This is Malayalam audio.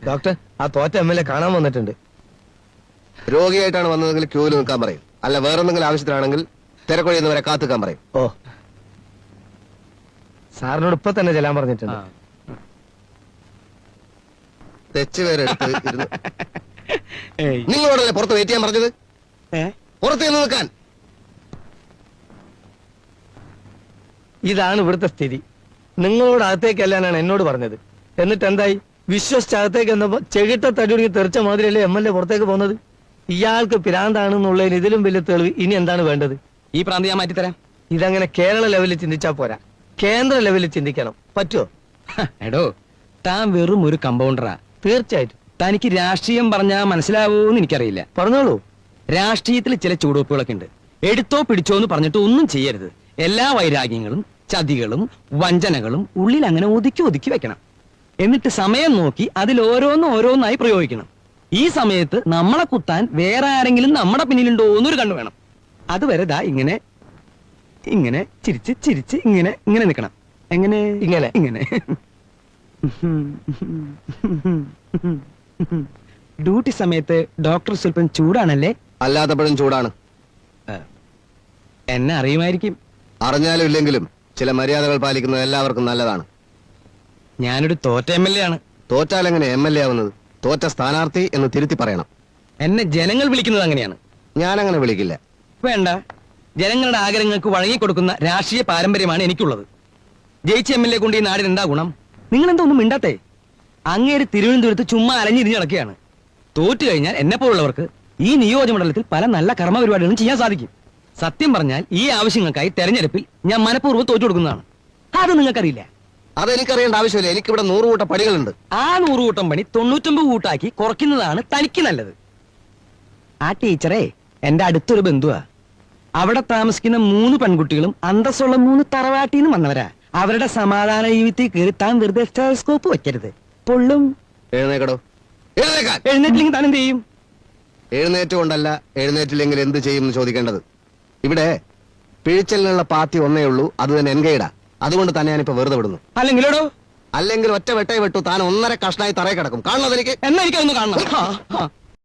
ഡോക്ടർ, ആ തോറ്റ MLA കാണാൻ വന്നിട്ടുണ്ട്. രോഗിയായിട്ടാണ് വന്നതെങ്കിൽ ക്യൂവിൽ നിൽക്കാൻ പറയും. അല്ല വേറെന്തെങ്കിലും ആവശ്യത്തിനാണെങ്കിൽ തിരക്കൊഴിയുന്നവരെ കാത്തുക്കാൻ പറയും. ഓ, സാറിനോട് ഇപ്പൊ തന്നെ ചെല്ലാൻ പറഞ്ഞിട്ടുണ്ട്. തെച്ചുപേരെടുത്ത് നിങ്ങളോടല്ലേ പുറത്ത് വെയിറ്റ് ചെയ്യാൻ പറഞ്ഞത്? പുറത്ത് നിന്ന് നിൽക്കാൻ. ഇതാണ് ഇവിടുത്തെ സ്ഥിതി. നിങ്ങളോട് അകത്തേക്ക് അല്ലാനാണ് എന്നോട് പറഞ്ഞത്. എന്നിട്ട് എന്തായി? വിശ്വസിച്ച് അകത്തേക്ക് എന്നപ്പോ ചെകിട്ട തടിയൊടുങ്ങി തെറിച്ച മാതിരിയല്ലേ MLA പുറത്തേക്ക് പോകുന്നത്. ഇയാൾക്ക് പിരാന്താണെന്നുള്ളതിന് ഇതിലും വലിയ തെളിവ് ഇനി എന്താണ് വേണ്ടത്? ഈ പ്രാന്തി ഞാൻ മാറ്റിത്തരാം. ഇതങ്ങനെ കേരള ലെവലിൽ ചിന്തിച്ചാ പോരാ, കേന്ദ്ര ലെവലിൽ ചിന്തിക്കണം. പറ്റുമോ? എടോ, താൻ വെറും ഒരു കമ്പൗണ്ടറാ. തീർച്ചയായിട്ടും. തനിക്ക് രാഷ്ട്രീയം പറഞ്ഞാ മനസ്സിലാവൂന്ന് എനിക്കറിയില്ല. പറഞ്ഞോളൂ. രാഷ്ട്രീയത്തിൽ ചില ചൂടുവെപ്പുകളൊക്കെ ഉണ്ട്. എടുത്തോ പിടിച്ചോ എന്ന് പറഞ്ഞിട്ട് ഒന്നും ചെയ്യരുത്. എല്ലാ വൈരാഗ്യങ്ങളും ചതികളും വഞ്ചനകളും ഉള്ളിൽ അങ്ങനെ ഒതുക്കി ഒതുക്കി വെക്കണം. എന്നിട്ട് സമയം നോക്കി അതിൽ ഓരോന്നായി പ്രയോഗിക്കണം. ഈ സമയത്ത് നമ്മളെ കുത്താൻ വേറെ ആരെങ്കിലും നമ്മുടെ പിന്നിലുണ്ടോ എന്നൊരു കണ്ണു വേണം. അതുവരെ ദാ ഇങ്ങനെ ഇങ്ങനെ ചിരിച്ച് ചിരിച്ച് ഇങ്ങനെ ഇങ്ങനെ നിൽക്കണം. എങ്ങനെ? ഇങ്ങനെ ഇങ്ങനെ. ഡ്യൂട്ടി സമയത്ത് ഡോക്ടർ സ്വല്പം ചൂടാണല്ലേ? അല്ലാത്തപ്പോഴും ചൂടാണ്. എന്നെ അറിയുമായിരിക്കും. അറിഞ്ഞാലും ഇല്ലെങ്കിലും ചില മര്യാദകൾ പാലിക്കുന്നത് എല്ലാവർക്കും നല്ലതാണ്. ഞാനൊരു തോറ്റ MLA ആണ്. തോറ്റാലെങ്ങനെ MLA ആവുന്നത്? തോറ്റ സ്ഥാനാർത്ഥി എന്ന് തിരുത്തി പറയണം. എന്നെ ജനങ്ങൾ വിളിക്കുന്നത് അങ്ങനെയാണ്. ഞാനങ്ങനെ വിളിക്കില്ല. വേണ്ട. ജനങ്ങളുടെ ആഗ്രഹങ്ങൾക്ക് വഴങ്ങിക്കൊടുക്കുന്ന രാഷ്ട്രീയ പാരമ്പര്യമാണ് എനിക്കുള്ളത്. ജയിച്ച MLA കൊണ്ട് ഈ നാടിന് എന്താ ഗുണം? നിങ്ങളെന്താ ഒന്നും മിണ്ടാത്തേ? അങ്ങേര് തിരുവനന്തപുരത്ത് ചുമ്മാ അലഞ്ഞിരിഞ്ഞ് നടക്കുകയാണ്. തോറ്റു കഴിഞ്ഞാൽ എന്നെ പോലുള്ളവർക്ക് ഈ നിയോജകമണ്ഡലത്തിൽ പല നല്ല കർമ്മ പരിപാടികളും ചെയ്യാൻ സാധിക്കും. സത്യം പറഞ്ഞാൽ ഈ ആവശ്യങ്ങൾക്കായി തെരഞ്ഞെടുപ്പിൽ ഞാൻ മനഃപൂർവ്വം തോറ്റു കൊടുക്കുന്നതാണ്. അത് നിങ്ങൾക്കറിയില്ല. അതെനിക്കറിയേണ്ട ആവശ്യമില്ല. എനിക്കിവിടെ 100 കൂട്ടം പണികളുണ്ട്. ആ 100 കൂട്ടം പണി 99 കൂട്ടാക്കി കുറയ്ക്കുന്നതാണ് തനിക്ക് നല്ലത്. ആ ടീച്ചറെ എന്റെ അടുത്തൊരു ബന്ധുവാ. അവിടെ താമസിക്കുന്ന 3 പെൺകുട്ടികളും അന്തസ്സുള്ള 3 തറവാട്ടിന്ന് വന്നവരാ. അവരുടെ സമാധാന ജീവിതത്തിൽ കയറി താൻ വെറുതെ സ്റ്റെതസ്കോപ്പ് വെക്കരുത്. പൊള്ളും. എഴുന്നേക്കടോ. എഴുന്നേറ്റില്ലെങ്കിൽ താൻ എന്ത് ചെയ്യും? എഴുന്നേറ്റുകൊണ്ടല്ല, എഴുന്നേറ്റില്ലെങ്കിൽ എന്ത് ചെയ്യും എന്ന് ചോദിക്കേണ്ടത്. ഇവിടെ പിഴിച്ചലിനുള്ള പാർട്ടി ഒന്നേ ഉള്ളൂ. അത് തന്നെ എൻകൈഡാ. അതുകൊണ്ട് തന്നെ ഞാനിപ്പോ വെറുതെ വിടുന്നു. അല്ലെങ്കിലോ? അല്ലെങ്കിൽ ഒറ്റ വെട്ടേ വെട്ടു. താൻ 1.5 കഷ്ണായി തറയെ കിടക്കും. കാണുന്നത് എനിക്ക്. എന്നാ എനിക്കതൊന്ന് കാണണം.